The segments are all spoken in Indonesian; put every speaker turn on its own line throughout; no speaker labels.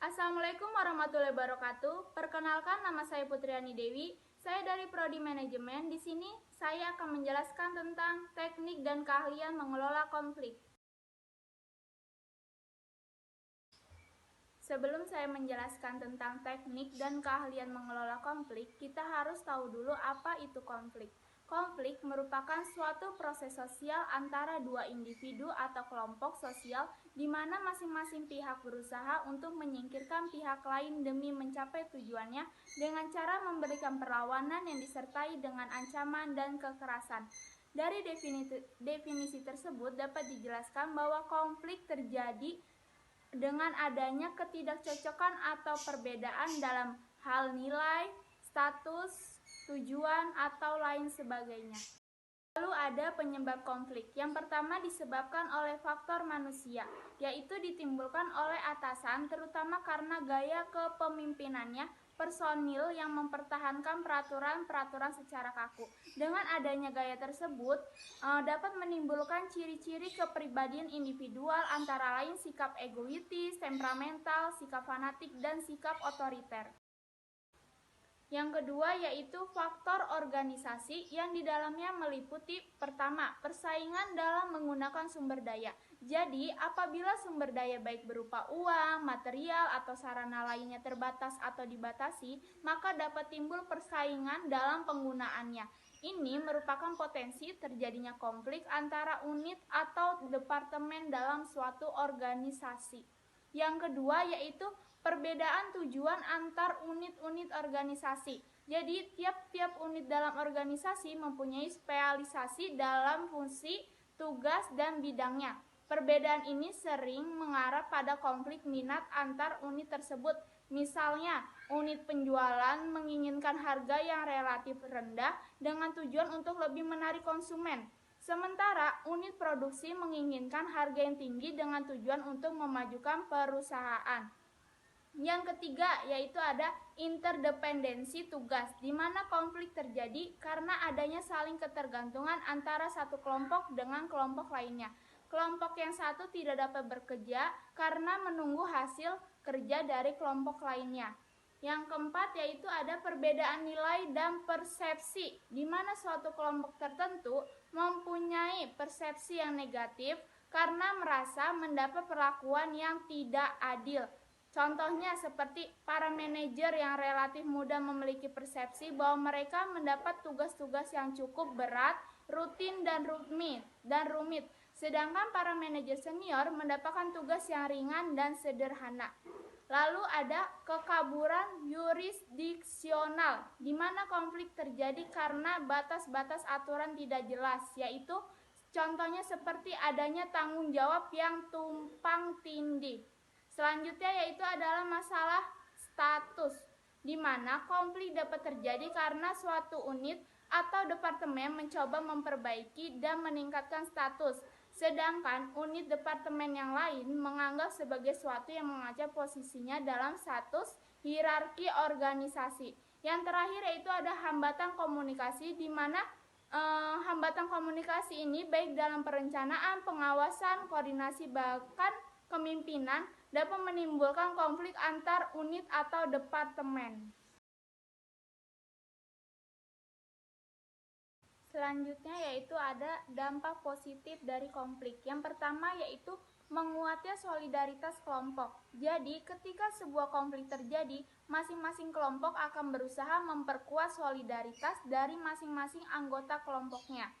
Assalamualaikum warahmatullahi wabarakatuh. Perkenalkan, nama saya Putriani Dewi. Saya dari Prodi Manajemen. Di sini saya akan menjelaskan tentang teknik dan keahlian mengelola konflik. Sebelum saya menjelaskan tentang teknik dan keahlian mengelola konflik, kita harus tahu dulu apa itu konflik. Konflik merupakan suatu proses sosial antara dua individu atau kelompok sosial di mana masing-masing pihak berusaha untuk menyingkirkan pihak lain demi mencapai tujuannya dengan cara memberikan perlawanan yang disertai dengan ancaman dan kekerasan. Dari definisi tersebut dapat dijelaskan bahwa konflik terjadi dengan adanya ketidakcocokan atau perbedaan dalam hal nilai, status, tujuan, atau lain sebagainya. Lalu ada penyebab konflik. Yang pertama disebabkan oleh faktor manusia, yaitu ditimbulkan oleh atasan terutama karena gaya kepemimpinannya, personil yang mempertahankan peraturan-peraturan secara kaku. Dengan adanya gaya tersebut dapat menimbulkan ciri-ciri kepribadian individual antara lain sikap egoistis, temperamental, sikap fanatik, dan sikap otoriter. Yang kedua yaitu faktor organisasi yang di dalamnya meliputi pertama, persaingan dalam menggunakan sumber daya. Jadi, apabila sumber daya baik berupa uang, material, atau sarana lainnya terbatas atau dibatasi, maka dapat timbul persaingan dalam penggunaannya. Ini merupakan potensi terjadinya konflik antara unit atau departemen dalam suatu organisasi. Yang kedua yaitu perbedaan tujuan antar unit-unit organisasi. Jadi, tiap-tiap unit dalam organisasi mempunyai spesialisasi dalam fungsi, tugas, dan bidangnya. Perbedaan ini sering mengarah pada konflik minat antar unit tersebut. Misalnya, unit penjualan menginginkan harga yang relatif rendah dengan tujuan untuk lebih menarik konsumen. Sementara unit produksi menginginkan harga yang tinggi dengan tujuan untuk memajukan perusahaan. Yang ketiga yaitu ada interdependensi tugas, di mana konflik terjadi karena adanya saling ketergantungan antara satu kelompok dengan kelompok lainnya. Kelompok yang satu tidak dapat bekerja karena menunggu hasil kerja dari kelompok lainnya. Yang keempat yaitu ada perbedaan nilai dan persepsi, di mana suatu kelompok tertentu mempunyai persepsi yang negatif karena merasa mendapat perlakuan yang tidak adil. Contohnya seperti para manajer yang relatif mudah memiliki persepsi bahwa mereka mendapat tugas-tugas yang cukup berat, rutin, dan rumit. Sedangkan para manajer senior mendapatkan tugas yang ringan dan sederhana. Lalu ada kekaburan yurisdiksional, di mana konflik terjadi karena batas-batas aturan tidak jelas, yaitu contohnya seperti adanya tanggung jawab yang tumpang tindih. Selanjutnya yaitu adalah masalah status, di mana konflik dapat terjadi karena suatu unit atau departemen mencoba memperbaiki dan meningkatkan status, sedangkan unit departemen yang lain menganggap sebagai suatu yang mengancam posisinya dalam status hierarki organisasi. Yang terakhir yaitu ada hambatan komunikasi, di mana hambatan komunikasi ini baik dalam perencanaan, pengawasan, koordinasi, bahkan kepemimpinan dapat menimbulkan konflik antar unit atau departemen. Selanjutnya yaitu ada dampak positif dari konflik. Yang pertama yaitu menguatnya solidaritas kelompok. Jadi, ketika sebuah konflik terjadi, masing-masing kelompok akan berusaha memperkuat solidaritas dari masing-masing anggota kelompoknya.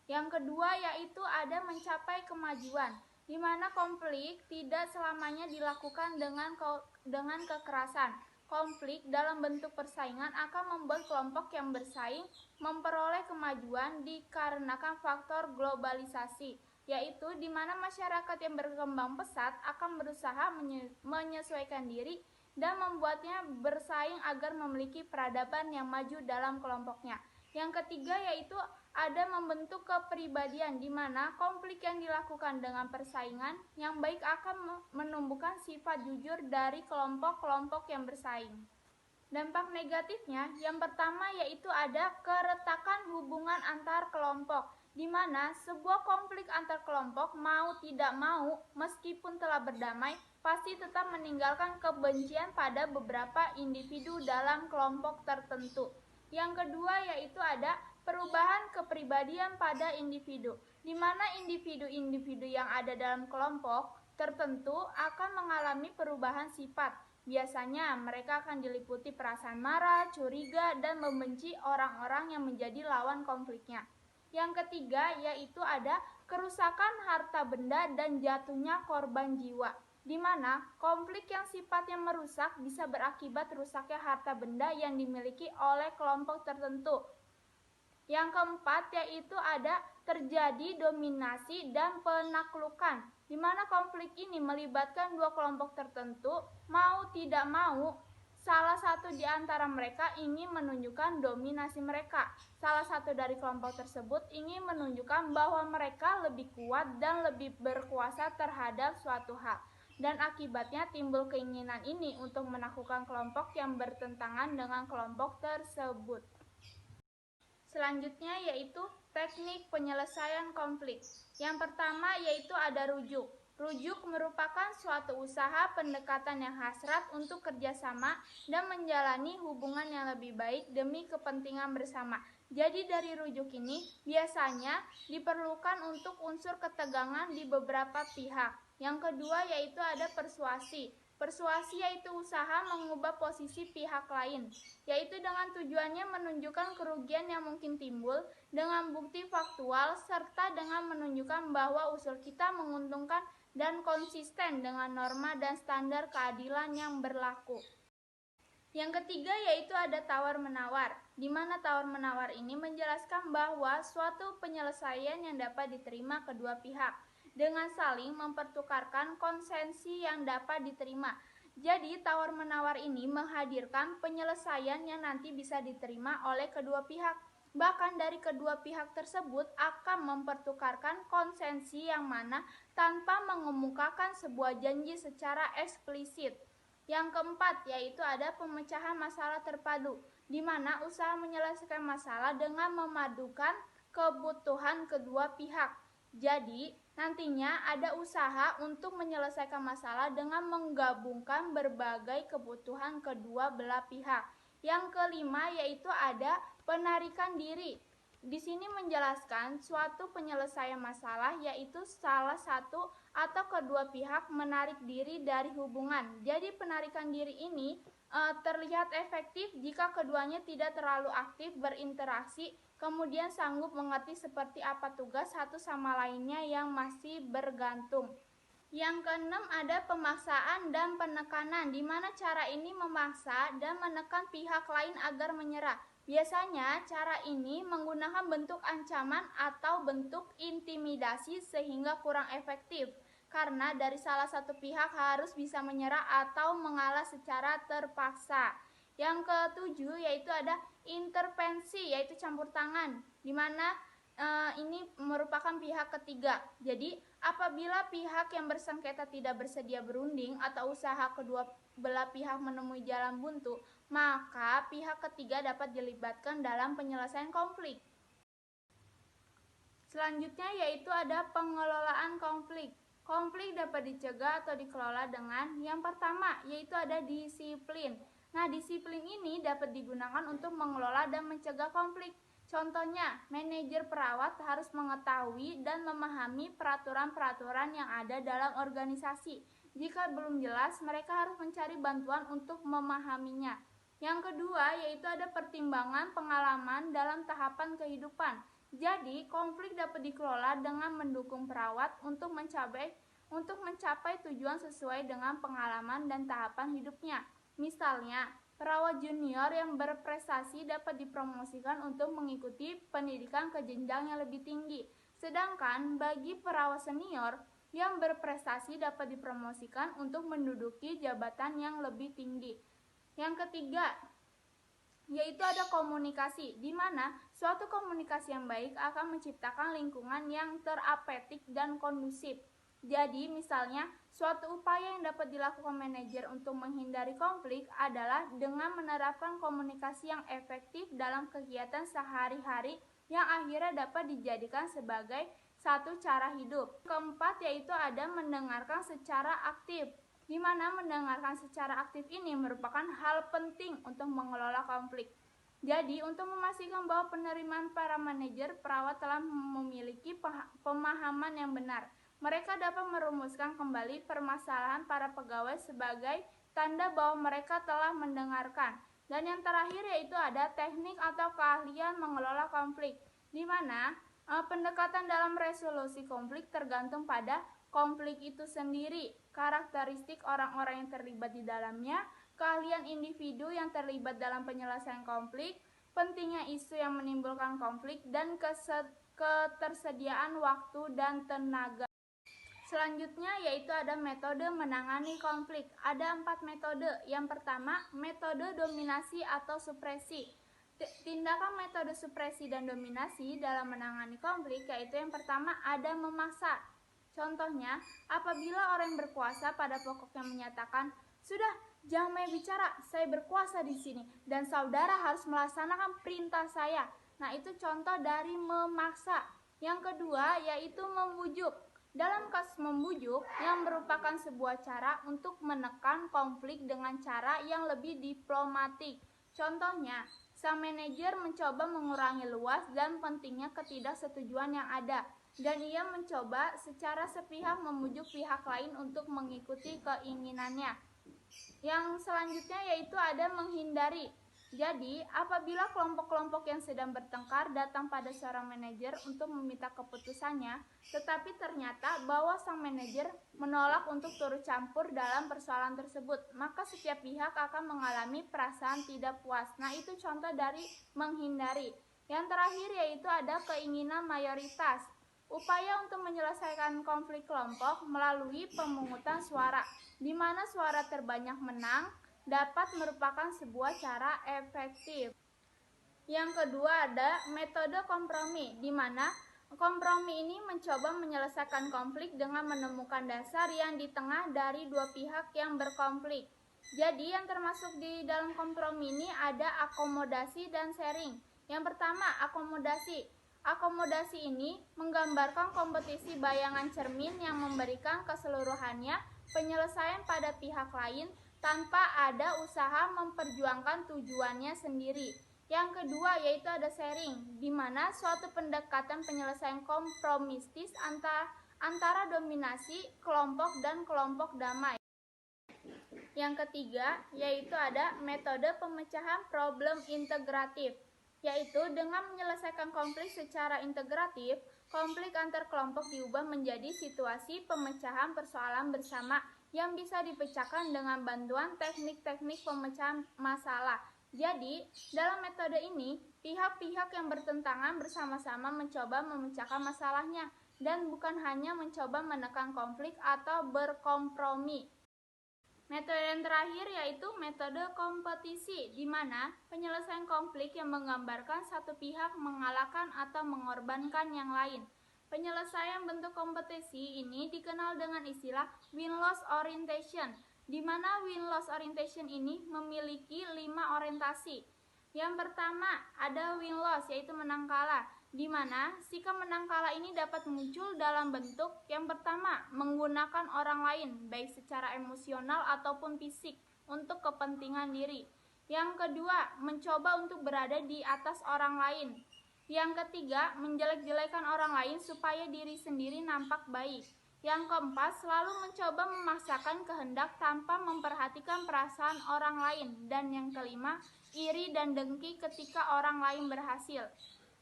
Yang kedua yaitu ada mencapai kemajuan, di mana konflik tidak selamanya dilakukan dengan kekerasan. Konflik dalam bentuk persaingan akan membuat kelompok yang bersaing memperoleh kemajuan dikarenakan faktor globalisasi, yaitu di mana masyarakat yang berkembang pesat akan berusaha menyesuaikan diri dan membuatnya bersaing agar memiliki peradaban yang maju dalam kelompoknya. Yang ketiga yaitu ada membentuk kepribadian, di mana konflik yang dilakukan dengan persaingan yang baik akan menumbuhkan sifat jujur dari kelompok-kelompok yang bersaing. Dampak negatifnya yang pertama yaitu ada keretakan hubungan antar kelompok, di mana sebuah konflik antar kelompok mau tidak mau, meskipun telah berdamai, pasti tetap meninggalkan kebencian pada beberapa individu dalam kelompok tertentu. Yang kedua yaitu ada perubahan kepribadian pada individu, di mana individu-individu yang ada dalam kelompok tertentu akan mengalami perubahan sifat. Biasanya mereka akan diliputi perasaan marah, curiga, dan membenci orang-orang yang menjadi lawan konfliknya. Yang ketiga yaitu ada kerusakan harta benda dan jatuhnya korban jiwa, di mana konflik yang sifatnya merusak bisa berakibat rusaknya harta benda yang dimiliki oleh kelompok tertentu. Yang keempat yaitu ada terjadi dominasi dan penaklukan, di mana konflik ini melibatkan dua kelompok tertentu. Mau tidak mau, salah satu di antara mereka ingin menunjukkan dominasi mereka. Salah satu dari kelompok tersebut ingin menunjukkan bahwa mereka lebih kuat dan lebih berkuasa terhadap suatu hal. Dan akibatnya timbul keinginan ini untuk menaklukkan kelompok yang bertentangan dengan kelompok tersebut. Selanjutnya yaitu teknik penyelesaian konflik. Yang pertama yaitu ada rujuk. Rujuk merupakan suatu usaha pendekatan yang hasrat untuk kerjasama dan menjalani hubungan yang lebih baik demi kepentingan bersama. Jadi dari rujuk ini biasanya diperlukan untuk unsur ketegangan di beberapa pihak. Yang kedua yaitu ada persuasi. Persuasi yaitu usaha mengubah posisi pihak lain, yaitu dengan tujuannya menunjukkan kerugian yang mungkin timbul dengan bukti faktual serta dengan menunjukkan bahwa usul kita menguntungkan dan konsisten dengan norma dan standar keadilan yang berlaku. Yang ketiga yaitu ada tawar-menawar, di mana tawar-menawar ini menjelaskan bahwa suatu penyelesaian yang dapat diterima kedua pihak dengan saling mempertukarkan konsensi yang dapat diterima. Jadi tawar-menawar ini menghadirkan penyelesaian yang nanti bisa diterima oleh kedua pihak. Bahkan dari kedua pihak tersebut akan mempertukarkan konsensi yang mana tanpa mengemukakan sebuah janji secara eksplisit. Yang keempat yaitu ada pemecahan masalah terpadu, di mana usaha menyelesaikan masalah dengan memadukan kebutuhan kedua pihak. Jadi nantinya ada usaha untuk menyelesaikan masalah dengan menggabungkan berbagai kebutuhan kedua belah pihak. Yang kelima yaitu ada penarikan diri. Di sini menjelaskan suatu penyelesaian masalah yaitu salah satu atau kedua pihak menarik diri dari hubungan. Jadi penarikan diri ini terlihat efektif jika keduanya tidak terlalu aktif berinteraksi, kemudian sanggup mengerti seperti apa tugas satu sama lainnya yang masih bergantung. Yang keenam ada pemaksaan dan penekanan, di mana cara ini memaksa dan menekan pihak lain agar menyerah. Biasanya cara ini menggunakan bentuk ancaman atau bentuk intimidasi sehingga kurang efektif, karena dari salah satu pihak harus bisa menyerah atau mengalah secara terpaksa. Yang ketujuh yaitu ada intervensi, yaitu campur tangan, di mana ini merupakan pihak ketiga. Jadi apabila pihak yang bersengketa tidak bersedia berunding atau usaha kedua belah pihak menemui jalan buntu, maka pihak ketiga dapat dilibatkan dalam penyelesaian konflik. Selanjutnya yaitu ada pengelolaan konflik. Konflik dapat dicegah atau dikelola dengan yang pertama yaitu ada disiplin. Nah, disiplin ini dapat digunakan untuk mengelola dan mencegah konflik. Contohnya, manajer perawat harus mengetahui dan memahami peraturan-peraturan yang ada dalam organisasi. Jika belum jelas, mereka harus mencari bantuan untuk memahaminya. Yang kedua, yaitu ada pertimbangan pengalaman dalam tahapan kehidupan. Jadi, konflik dapat dikelola dengan mendukung perawat untuk mencapai tujuan sesuai dengan pengalaman dan tahapan hidupnya. Misalnya, perawat junior yang berprestasi dapat dipromosikan untuk mengikuti pendidikan ke jenjang yang lebih tinggi. Sedangkan bagi perawat senior yang berprestasi dapat dipromosikan untuk menduduki jabatan yang lebih tinggi. Yang ketiga, yaitu ada komunikasi, di mana suatu komunikasi yang baik akan menciptakan lingkungan yang terapetik dan kondusif. Jadi misalnya suatu upaya yang dapat dilakukan manajer untuk menghindari konflik adalah dengan menerapkan komunikasi yang efektif dalam kegiatan sehari-hari yang akhirnya dapat dijadikan sebagai satu cara hidup. Keempat yaitu ada mendengarkan secara aktif, di mana mendengarkan secara aktif ini merupakan hal penting untuk mengelola konflik. Jadi, untuk memastikan bahwa penerimaan para manajer, perawat telah memiliki pemahaman yang benar, mereka dapat merumuskan kembali permasalahan para pegawai sebagai tanda bahwa mereka telah mendengarkan. Dan yang terakhir yaitu ada teknik atau keahlian mengelola konflik, di mana pendekatan dalam resolusi konflik tergantung pada konflik itu sendiri, karakteristik orang-orang yang terlibat di dalamnya, keahlian individu yang terlibat dalam penyelesaian konflik, pentingnya isu yang menimbulkan konflik, dan ketersediaan waktu dan tenaga. Selanjutnya yaitu ada metode menangani konflik. Ada 4 metode. Yang pertama, metode dominasi atau supresi. Tindakan metode supresi dan dominasi dalam menangani konflik yaitu yang pertama ada memaksa. Contohnya, apabila orang yang berkuasa pada pokoknya menyatakan, "Sudah, jangan banyak bicara, saya berkuasa di sini dan saudara harus melaksanakan perintah saya." Nah, itu contoh dari memaksa. Yang kedua yaitu membujuk. Dalam kasus membujuk yang merupakan sebuah cara untuk menekan konflik dengan cara yang lebih diplomatik. Contohnya, sang manajer mencoba mengurangi luas dan pentingnya ketidaksetujuan yang ada, dan ia mencoba secara sepihak membujuk pihak lain untuk mengikuti keinginannya. Yang selanjutnya yaitu ada menghindari. Jadi, apabila kelompok-kelompok yang sedang bertengkar datang pada seorang manajer untuk meminta keputusannya, tetapi ternyata bahwa sang manajer menolak untuk turut campur dalam persoalan tersebut, maka setiap pihak akan mengalami perasaan tidak puas. Nah, itu contoh dari menghindari. Yang terakhir yaitu ada keinginan mayoritas. Upaya untuk menyelesaikan konflik kelompok melalui pemungutan suara, di mana suara terbanyak menang, dapat merupakan sebuah cara efektif. Yang kedua ada metode kompromi, di mana kompromi ini mencoba menyelesaikan konflik dengan menemukan dasar yang di tengah dari dua pihak yang berkonflik. Jadi yang termasuk di dalam kompromi ini ada akomodasi dan sharing. Yang pertama, akomodasi. Akomodasi ini menggambarkan kompetisi bayangan cermin yang memberikan keseluruhannya penyelesaian pada pihak lain tanpa ada usaha memperjuangkan tujuannya sendiri. Yang kedua yaitu ada sharing, di mana suatu pendekatan penyelesaian kompromistis antara dominasi kelompok dan kelompok damai. Yang ketiga yaitu ada metode pemecahan problem integratif, yaitu dengan menyelesaikan konflik secara integratif, konflik antar kelompok diubah menjadi situasi pemecahan persoalan bersama yang bisa dipecahkan dengan bantuan teknik-teknik pemecahan masalah. Jadi, dalam metode ini, pihak-pihak yang bertentangan bersama-sama mencoba memecahkan masalahnya dan bukan hanya mencoba menekan konflik atau berkompromi. Metode yang terakhir yaitu metode kompetisi, di mana penyelesaian konflik yang menggambarkan satu pihak mengalahkan atau mengorbankan yang lain. Penyelesaian bentuk kompetisi ini dikenal dengan istilah win-loss orientation, di mana win-loss orientation ini memiliki 5 orientasi. Yang pertama ada win-loss, yaitu menang kalah, di mana sikap menang kalah ini dapat muncul dalam bentuk yang pertama, menggunakan orang lain, baik secara emosional ataupun fisik, untuk kepentingan diri. Yang kedua, mencoba untuk berada di atas orang lain. Yang ketiga, menjelek-jelekan orang lain supaya diri sendiri nampak baik. Yang keempat, selalu mencoba memaksakan kehendak tanpa memperhatikan perasaan orang lain. Dan yang kelima, iri dan dengki ketika orang lain berhasil.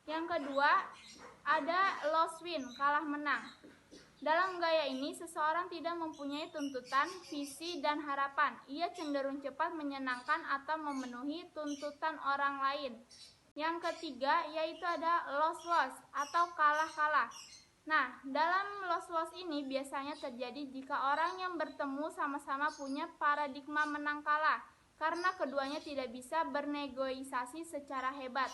Yang kedua, ada loss win, kalah menang. Dalam gaya ini, seseorang tidak mempunyai tuntutan, visi, dan harapan. Ia cenderung cepat menyenangkan atau memenuhi tuntutan orang lain. Yang ketiga, yaitu ada loss-loss atau kalah-kalah. Nah, dalam loss-loss ini biasanya terjadi jika orang yang bertemu sama-sama punya paradigma menang kalah, karena keduanya tidak bisa bernegosiasi secara hebat.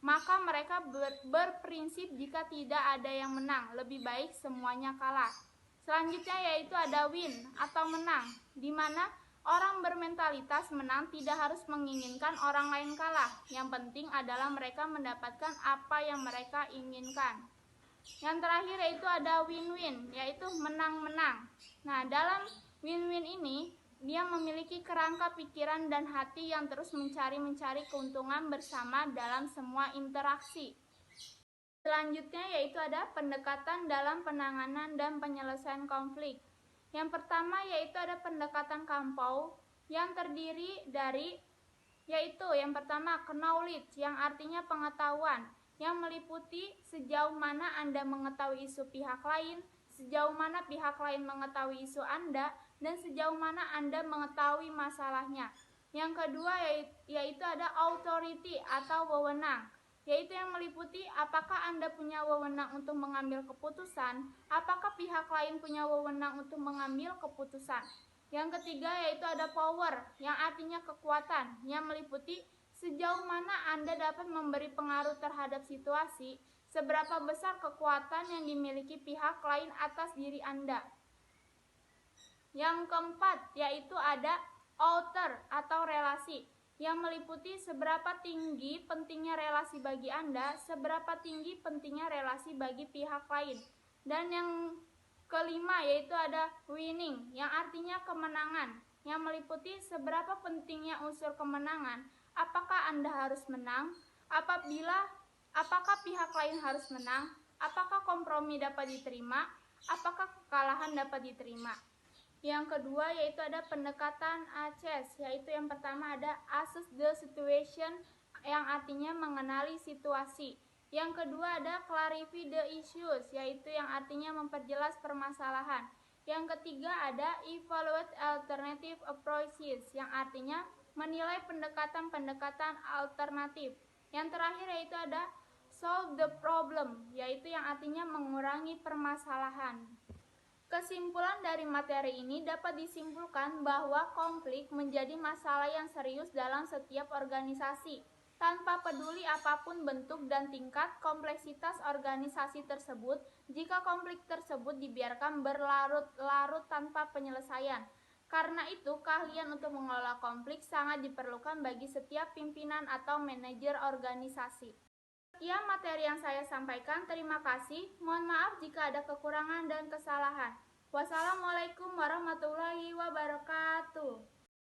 Maka mereka berprinsip jika tidak ada yang menang, lebih baik semuanya kalah. Selanjutnya yaitu ada win atau menang, di mana Orang bermentalitas menang tidak harus menginginkan orang lain kalah. Yang penting adalah mereka mendapatkan apa yang mereka inginkan. Yang terakhir yaitu ada win-win, yaitu menang-menang. Nah, dalam win-win ini, dia memiliki kerangka pikiran dan hati yang terus mencari keuntungan bersama dalam semua interaksi. Selanjutnya yaitu ada pendekatan dalam penanganan dan penyelesaian konflik. Yang pertama yaitu ada pendekatan kampau yang terdiri dari yaitu yang pertama knowledge yang artinya pengetahuan yang meliputi sejauh mana Anda mengetahui isu pihak lain, sejauh mana pihak lain mengetahui isu Anda, dan sejauh mana Anda mengetahui masalahnya. Yang kedua yaitu ada authority atau wewenang, yaitu yang meliputi apakah Anda punya wewenang untuk mengambil keputusan, apakah pihak lain punya wewenang untuk mengambil keputusan. Yang ketiga yaitu ada power, yang artinya kekuatan, yang meliputi sejauh mana Anda dapat memberi pengaruh terhadap situasi, seberapa besar kekuatan yang dimiliki pihak lain atas diri Anda. Yang keempat yaitu ada outer atau relasi, yang meliputi seberapa tinggi pentingnya relasi bagi Anda, seberapa tinggi pentingnya relasi bagi pihak lain. Dan yang kelima yaitu ada winning, yang artinya kemenangan, yang meliputi seberapa pentingnya unsur kemenangan. Apakah Anda harus menang? Apakah pihak lain harus menang? Apakah kompromi dapat diterima? Apakah kekalahan dapat diterima? Yang kedua yaitu ada pendekatan ACES, yaitu yang pertama ada assess the situation, yang artinya mengenali situasi. Yang kedua ada clarify the issues, yaitu yang artinya memperjelas permasalahan. Yang ketiga ada evaluate alternative approaches, yang artinya menilai pendekatan-pendekatan alternatif. Yang terakhir yaitu ada solve the problem, yaitu yang artinya mengurangi permasalahan. Kesimpulan dari materi ini dapat disimpulkan bahwa konflik menjadi masalah yang serius dalam setiap organisasi. Tanpa peduli apapun bentuk dan tingkat kompleksitas organisasi tersebut, jika konflik tersebut dibiarkan berlarut-larut tanpa penyelesaian. Karena itu, keahlian untuk mengelola konflik sangat diperlukan bagi setiap pimpinan atau manajer organisasi. Sekian materi yang saya sampaikan, terima kasih. Mohon maaf jika ada kekurangan dan kesalahan. Wassalamualaikum warahmatullahi wabarakatuh.